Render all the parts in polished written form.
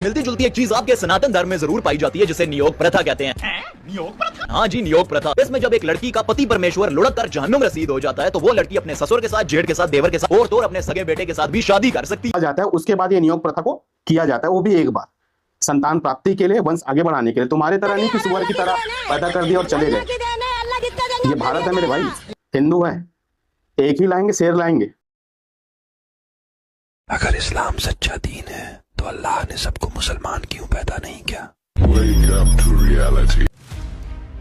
मिलती जुलती एक चीज आपके सनातन धर्म में जरूर पाई जाती है, जिसे नियोग प्रथा कहते हैं। नियोग प्रथा? हाँ जी, नियोग प्रथा। इसमें जब एक लड़की का पति परमेश्वर लुढ़क कर जहन्नुम रसीद हो जाता है तो वो लड़की अपने ससुर के साथ, जेठ के साथ, देवर के साथ और तो अपने सगे बेटे के साथ भी शादी कर सकती जाता है। उसके बाद ये नियोग प्रथा को किया जाता है, वो भी एक बार संतान प्राप्ति के लिए, वंश आगे बढ़ाने के लिए। तुम्हारे तरह नहीं कि सुअर की तरह पैदा कर दिया और चले गए। ये भारत है मेरे भाई, हिंदू है, एक ही लाएंगे, शेर लाएंगे। अगर इस्लाम सच्चा दीन है तो अल्लाह ने सबको मुसलमान क्यों पैदा नहीं किया?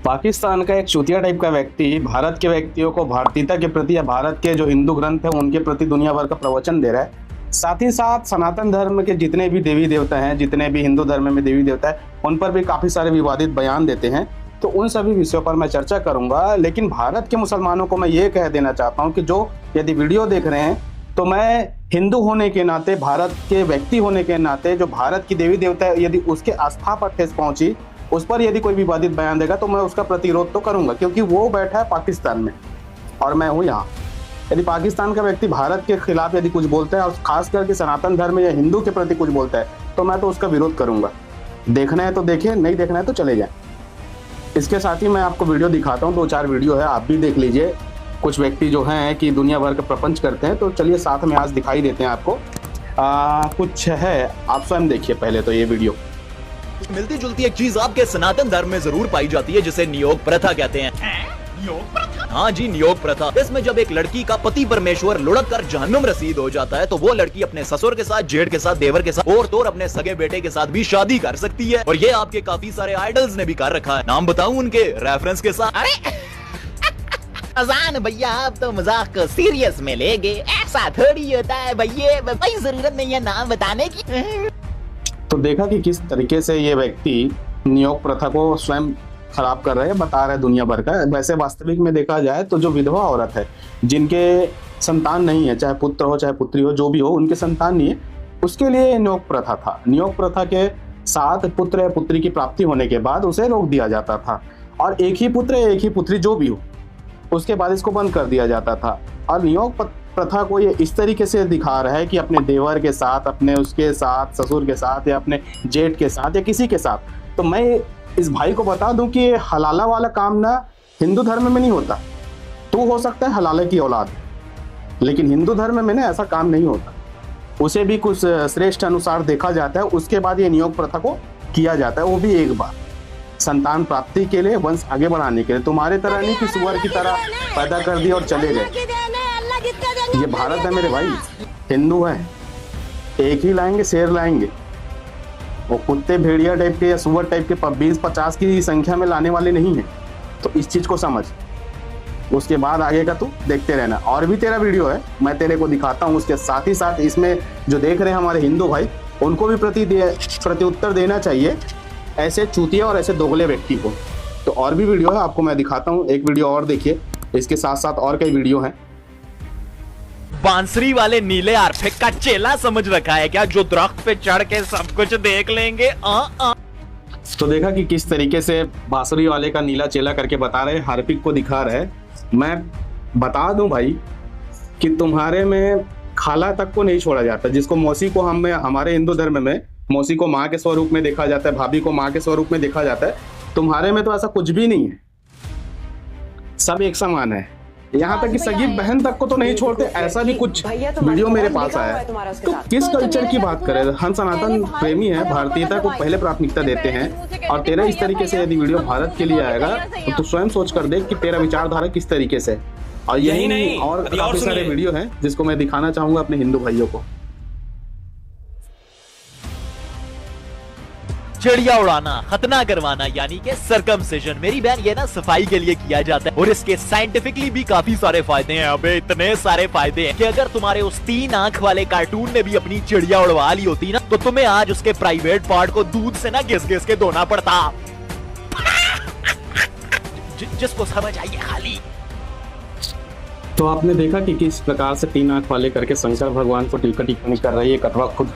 पाकिस्तान का एक चूतिया टाइप का व्यक्ति भारत के व्यक्तियों को भारतीयता के प्रति या भारत के जो हिंदू ग्रंथ है उनके प्रति दुनिया भर का प्रवचन दे रहा है। साथ ही साथ सनातन धर्म के जितने भी देवी देवता हैं, जितने भी हिंदू धर्म में देवी देवता है, उन पर भी काफ़ी सारे विवादित बयान देते हैं। तो उन सभी विषयों पर मैं चर्चा करूंगा। लेकिन भारत के मुसलमानों को मैं ये कह देना चाहता हूँ कि जो यदि वीडियो देख रहे हैं तो मैं हिंदू होने के नाते, भारत के व्यक्ति होने के नाते, जो भारत की देवी देवता है यदि उसके आस्था पर ठेस पहुंची, उस पर यदि कोई विवादित बयान देगा तो मैं उसका प्रतिरोध तो करूंगा, क्योंकि वो बैठा है पाकिस्तान में और मैं हूँ यहाँ। यदि पाकिस्तान का व्यक्ति भारत के खिलाफ यदि कुछ बोलता है और खास करके सनातन धर्म या हिंदू के प्रति कुछ बोलता है तो मैं तो उसका विरोध करूंगा। देखना है तो देखें, नहीं देखना है तो चले जाएं। इसके साथ ही मैं आपको वीडियो दिखाता हूँ, 2-4 वीडियो है, आप भी देख लीजिए। कुछ व्यक्ति जो हैं कि दुनिया भर का प्रपंच करते हैं, तो चलिए साथ में आज दिखाई देते हैं आपको। कुछ है, आप स्वयं देखिए पहले तो ये वीडियो। मिलती जुलती एक चीज आपके सनातन धर्म में जरूर पाई जाती है, जिसे नियोग प्रथा कहते हैं। नियोग प्रथा? हाँ जी, नियोग प्रथा। इसमें जब एक लड़की का पति परमेश्वर लुढ़क कर जहन्नुम रसीद हो जाता है तो वो लड़की अपने ससुर के साथ, जेठ के साथ, देवर के साथ और तो अपने सगे बेटे के साथ भी शादी कर सकती है। और ये आपके काफी सारे आइडल्स ने भी कर रखा है। नाम बताऊं उनके रेफरेंस के साथ? अरे अजान भैया, आप तो मजाक को सीरियस में ले गए, ऐसा थोड़ी होता है भैया, कोई जरूरत नहीं है नाम बताने की। तो देखा कि किस तरीके से ये व्यक्ति नियोग प्रथा को स्वयं खराब कर रहे हैं, बता रहे हैं दुनिया भर का। वैसे वास्तविक में देखा जाए तो जो विधवा औरत है, जिनके संतान नहीं है, चाहे पुत्र हो चाहे पुत्री हो, जो भी हो, उनके संतान नहीं है, उसके लिए नियोग प्रथा था। नियोग प्रथा के साथ पुत्र या पुत्री की प्राप्ति होने के बाद उसे रोक दिया जाता था और एक ही पुत्र या एक ही पुत्री जो भी हो, उसके बाद इसको बंद कर दिया जाता था। और नियोग प्रथा को ये इस तरीके से दिखा रहा है कि अपने देवर के साथ, अपने उसके साथ, ससुर के साथ या अपने जेठ के साथ या किसी के साथ। तो मैं इस भाई को बता दूं कि ये हलाला वाला काम ना हिंदू धर्म में नहीं होता। तो हो सकता है हलाला की औलाद, लेकिन हिंदू धर्म में ना ऐसा काम नहीं होता। उसे भी कुछ श्रेष्ठ अनुसार देखा जाता है, उसके बाद ये नियोग प्रथा को किया जाता है, वो भी एक बार संतान प्राप्ति के लिए, वंश आगे बढ़ाने के लिए। तुम्हारे तरह नहीं कि सुअर की तरह पैदा कर दिया और चले गए। ये भारत है मेरे भाई, हिंदू है, एक ही लाएंगे, शेर लाएंगे। वो कुत्ते, भेड़िया टाइप के या सुअर टाइप के 20-50 की संख्या में लाने वाले नहीं है। तो इस चीज को समझ, उसके बाद आगे का तू देखते रहना। और भी तेरा वीडियो है, मैं तेरे को दिखाता हूँ। उसके साथ ही साथ इसमें जो देख रहे हैं हमारे हिंदू भाई, उनको भी प्रत्युत्तर देना चाहिए ऐसे चूतिया और ऐसे दोगले व्यक्ति को। तो और भी वीडियो है, आपको मैं दिखाता हूँ। एक वीडियो और देखिए, इसके साथ साथ और कई वीडियो हैं। बांसुरी वाले नीले आर्फिक का चेला समझ रखा है क्या, जो दरख्त पे चढ़ के सब कुछ देख लेंगे? तो देखा कि किस तरीके से बांसुरी वाले का नीला चेला करके बता रहे, हार्पिक को दिखा रहे। मैं बता दूं भाई कि तुम्हारे में खाला तक को नहीं छोड़ा जाता। जिसको मौसी को हमारे हिंदू धर्म में मौसी को माँ के स्वरूप में देखा जाता है, भाभी को माँ के स्वरूप में देखा जाता है। तुम्हारे में तो ऐसा कुछ भी नहीं है, सब एक समान है। यहाँ तक कि सगी बहन तक को तो नहीं छोड़ते। ऐसा भी कुछ वीडियो मेरे पास आया है। तो किस कल्चर की बात करें? हम सनातन प्रेमी हैं, भारतीयता को पहले प्राथमिकता देते हैं। और तेरा इस तरीके से यदि वीडियो भारत के लिए आएगा तो तू स्वयं सोच कर देख कि तेरा विचारधारा किस तरीके से। और यही नहीं, और काफी सारे वीडियो हैं जिसको मैं दिखाना चाहूंगा अपने हिंदू भाइयों को। चिड़िया उड़ाना, खतना करवाना यानी कि सर्कमसिजन, मेरी बहन, ये ना सफाई के लिए किया जाता है और इसके साइंटिफिकली भी काफी सारे फायदे हैं। अबे इतने सारे फायदे हैं कि अगर तुम्हारे उस 3 आंख वाले कार्टून ने भी अपनी चिड़िया उड़वा ली होती ना, तो तुम्हें आज उसके प्राइवेट पार्ट को दूध से ना घिस घिस के धोना पड़ता। जिसको समझ आई खाली। तो आपने देखा कि किस प्रकार से 3 आंख वाले करके शंकर भगवान को टीका टिप्पणी कर रही है कटवा खुद।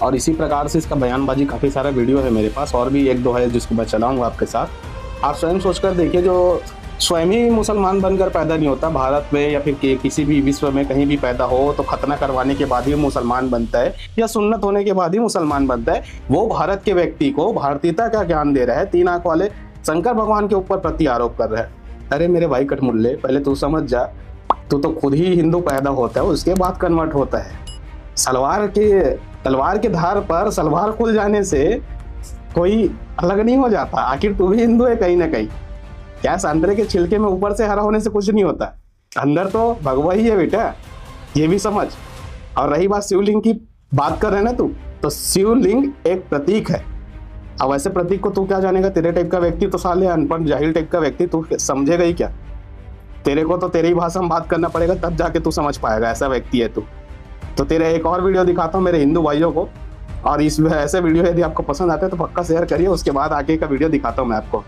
और इसी प्रकार से इसका बयानबाजी काफ़ी सारा वीडियो है मेरे पास, और भी 1-2 है जिसको मैं चलाऊंगा आपके साथ। आप स्वयं सोचकर देखिए, जो स्वयं ही मुसलमान बनकर पैदा नहीं होता। भारत में या फिर किसी भी विश्व में कहीं भी पैदा हो तो खतना करवाने के बाद ही मुसलमान बनता है या सुन्नत होने के बाद ही मुसलमान बनता है। वो भारत के व्यक्ति को भारतीयता का ज्ञान दे रहा है, 3 आंख वाले शंकर भगवान के ऊपर प्रति आरोप कर रहा है। अरे मेरे भाई कटमुल्ले, पहले तू समझ जा, तू तो खुद ही हिंदू पैदा होता है, उसके बाद कन्वर्ट होता है। तलवार के धार पर सलवार खुल जाने से कोई अलग नहीं हो जाता। आखिर तू भी हिंदू है कहीं ना कहीं। क्या संतरे के छिलके में ऊपर से हरा होने से कुछ नहीं होता, अंदर तो भगवा ही है बेटा, ये भी समझ। और रही बात शिवलिंग की, बात कर रहे ना तू, तो शिवलिंग एक प्रतीक है। अब ऐसे प्रतीक को तू क्या जानेगा? तेरे टाइप का व्यक्ति तो साले अनपढ़ जाहिल टाइप का व्यक्ति, तू समझेगा ही क्या? तेरे को तो तेरी ही भाषा में बात करना पड़ेगा, तब जाके तू समझ पाएगा ऐसा व्यक्ति है तू। तो तेरे एक और वीडियो दिखाता हूँ मेरे हिंदू भाइयों को, और इस ऐसे वीडियो यदि आपको पसंद आते हैं तो पक्का शेयर करिए। उसके बाद आगे का वीडियो दिखाता हूँ मैं आपको।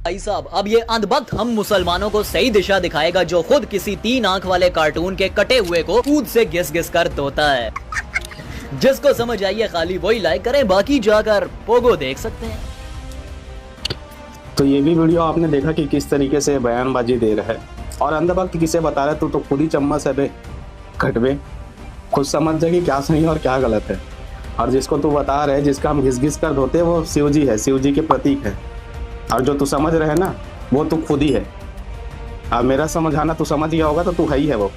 भाई साहब, अब ये अंधभक्त हम मुसलमानों को सही दिशा दिखाएगा, जो खुद किसी 3 आंख वाले कार्टून के कटे हुए को कूद से घिस घिस कर धोता है। जिसको समझ आई है खाली वही लाइक करें, बाकी जाकर पोगो देख सकते हैं। तो ये भी वीडियो आपने देखा कि किस तरीके से बयानबाजी दे रहा है, और अंधभक्त किसे बता रहा है? तू तो खुद ही चम्मच है बे, घटवे, खुद समझ जा कि क्या सही और क्या गलत है। और जिसको तू बता रहे, जिसका हम घिस घिस कर धोते हैं, वो शिव जी है, शिव जी के प्रतीक है। और जो तू समझ रहे है ना, वो तू खुद ही है। अब मेरा समझाना तू समझ गया होगा तो तू है ही है वो।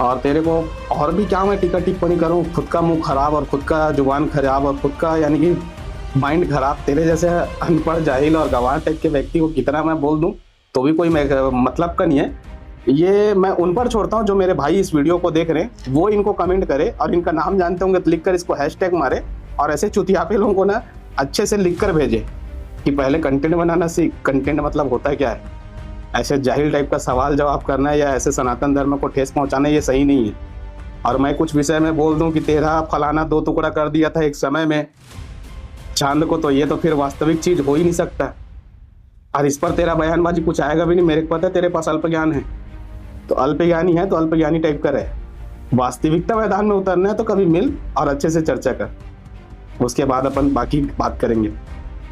और तेरे को और भी क्या मैं टीका टिप्पणी करूं? खुद का मुंह खराब और खुद का जुबान खराब और खुद का यानी कि माइंड खराब। तेरे जैसे अनपढ़ जाहिल और गंवार टाइप के व्यक्ति को कितना मैं बोल दूं तो भी कोई मतलब का नहीं है। ये मैं उन पर छोड़ता हूं जो मेरे भाई इस वीडियो को देख रहे हैं, वो इनको कमेंट करे और इनका नाम जानते होंगे तो लिख कर इसको हैशटैग मारे, और ऐसे चुतियापे लोगों को ना अच्छे से लिख कर भेजे कि पहले कंटेंट बनाना सीख। कंटेंट मतलब होता है क्या है? ऐसे जाहिल टाइप का सवाल जवाब करना है या ऐसे सनातन धर्म को ठेस पहुंचाना, ये सही नहीं है। और मैं कुछ विषय में बोल दूं कि तेरा फलाना 2 टुकड़ा कर दिया था एक समय में चांद को, तो ये तो फिर वास्तविक चीज हो ही नहीं सकता। और इस पर तेरा बयानबाजी कुछ आएगा भी नहीं। मेरे को पता है तेरे पास अल्प ज्ञान है, तो अल्प ज्ञानी है तो अल्प ज्ञानी टाइप का रहे। वास्तविकता मैदान में उतरना है तो कभी मिल और अच्छे से चर्चा कर, उसके बाद अपन बाकी बात करेंगे।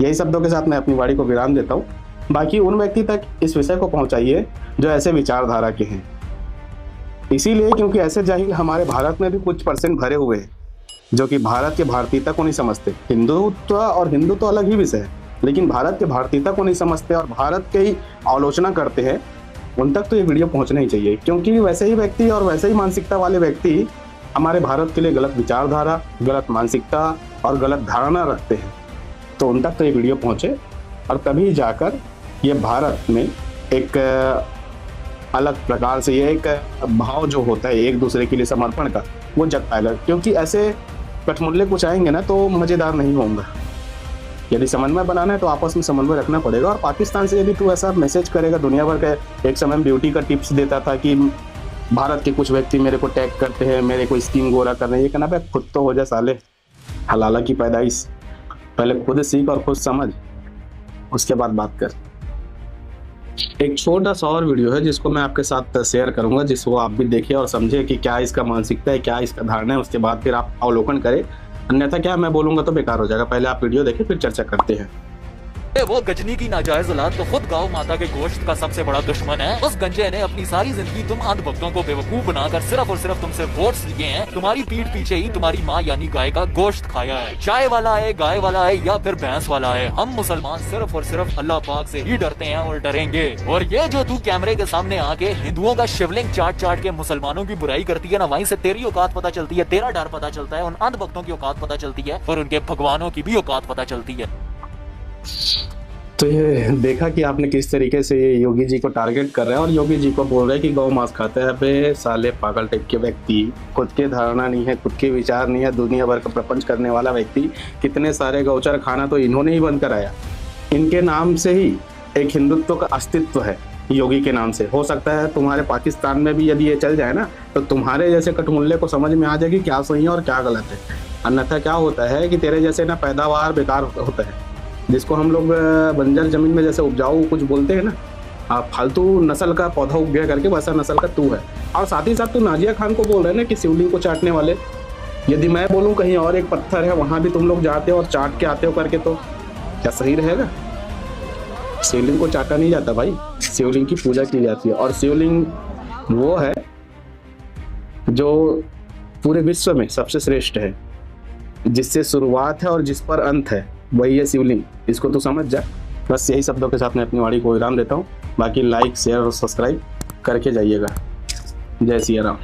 यही शब्दों के साथ मैं अपनी वाणी को विराम देता हूँ। बाकी उन व्यक्ति तक इस विषय को पहुंचाइए जो ऐसे विचारधारा के हैं। इसीलिए क्योंकि ऐसे जाहिल हमारे भारत में भी कुछ % भरे हुए हैं जो कि भारत के भारतीयता को नहीं समझते। हिंदुत्व और हिंदू तो अलग ही विषय है, लेकिन भारत के भारतीयता को नहीं समझते और भारत के ही आलोचना करते हैं। उन तक तो ये वीडियो पहुंचना ही चाहिए, क्योंकि वैसे ही व्यक्ति और वैसे ही मानसिकता वाले व्यक्ति हमारे भारत के लिए गलत विचारधारा, गलत मानसिकता और गलत धारणा रखते हैं। तो उन तक तो ये वीडियो पहुंचे और तभी जाकर ये भारत में एक अलग प्रकार से ये एक भाव जो होता है एक दूसरे के लिए समर्पण का, वो जग पाएगा। क्योंकि ऐसे कठमुल्ले कुछ आएंगे ना तो मज़ेदार नहीं होगा। यदि समन्वय बनाना है तो आपस में समन्वय रखना पड़ेगा। और पाकिस्तान से यदि तू ऐसा मैसेज करेगा, दुनिया भर का एक समय में ब्यूटी का टिप्स देता था कि भारत के कुछ व्यक्ति मेरे को टैग करते हैं, मेरे को स्किन गोरा कर रहे हैं, ये कहना भाई खुद तो हो जा साले, हलाला की पैदाइश। पहले खुद सीख और खुद समझ, उसके बाद बात कर। एक छोटा सा और वीडियो है जिसको मैं आपके साथ शेयर करूंगा, जिसको आप भी देखिए और समझिए कि क्या इसका मानसिकता है, क्या इसका धारणा है। उसके बाद फिर आप अवलोकन करें, अन्यथा क्या मैं बोलूंगा तो बेकार हो जाएगा। पहले आप वीडियो देखिए फिर चर्चा करते हैं। वो गजनी की नाजायज औलाद तो खुद गौ माता के गोश्त का सबसे बड़ा दुश्मन है। उस गंजे ने अपनी सारी जिंदगी तुम अंधभक्तों को बेवकूफ बनाकर सिर्फ और सिर्फ तुमसे वोट्स लिए हैं। तुम्हारी पीठ पीछे ही तुम्हारी माँ यानी गाय का गोश्त खाया है। चाय वाला है, गाय वाला है या फिर भैंस वाला है, हम मुसलमान सिर्फ और सिर्फ अल्लाह पाक से ही डरते हैं और डरेंगे। और ये जो तू कैमरे के सामने आके हिंदुओं का शिवलिंग चाट चाट के मुसलमानों की बुराई करती है ना, वहीं से तेरी औकात पता चलती है, तेरा डर पता चलता है, उन अंधभक्तों की औकात पता चलती है और उनके भगवानों की भी औकात पता चलती है। तो ये देखा कि आपने किस तरीके से ये योगी जी को टारगेट कर रहे हैं और योगी जी को बोल रहे हैं कि गौ मांस खाते हैं। बे साले पागल टाइप के व्यक्ति, खुद के धारणा नहीं है, खुद के विचार नहीं है, दुनिया भर का प्रपंच करने वाला व्यक्ति। कितने सारे गौचर खाना तो इन्होंने ही बंद कराया। इनके नाम से ही एक हिंदुत्व का अस्तित्व है, योगी के नाम से। हो सकता है तुम्हारे पाकिस्तान में भी यदि ये चल जाए ना तो तुम्हारे जैसे कटमुल्ले को समझ में आ जाएगी क्या सही है और क्या गलत है। अन्यथा क्या होता है कि तेरे जैसे ना पैदावार बेकार होता है, जिसको हम लोग बंजर जमीन में जैसे उपजाऊ कुछ बोलते हैं ना, फालतू नस्ल का पौधा उग गया करके, वैसा नस्ल का तू है। और साथ ही साथ तू नाजिया खान को बोल रहे हैं ना कि शिवलिंग को चाटने वाले। यदि मैं बोलूं कहीं और एक पत्थर है वहां भी तुम लोग जाते हो और चाट के आते हो करके, तो क्या सही रहेगा? शिवलिंग को चाटा नहीं जाता भाई, शिवलिंग की पूजा की जाती है। और शिवलिंग वो है जो पूरे विश्व में सबसे श्रेष्ठ है, जिससे शुरुआत है और जिस पर अंत है, वही है शिवलिंग। इसको तो समझ जा। बस यही शब्दों के साथ मैं अपनी वाणी को विराम देता हूँ। बाकी लाइक, शेयर और सब्सक्राइब करके जाइएगा। जय सिया राम।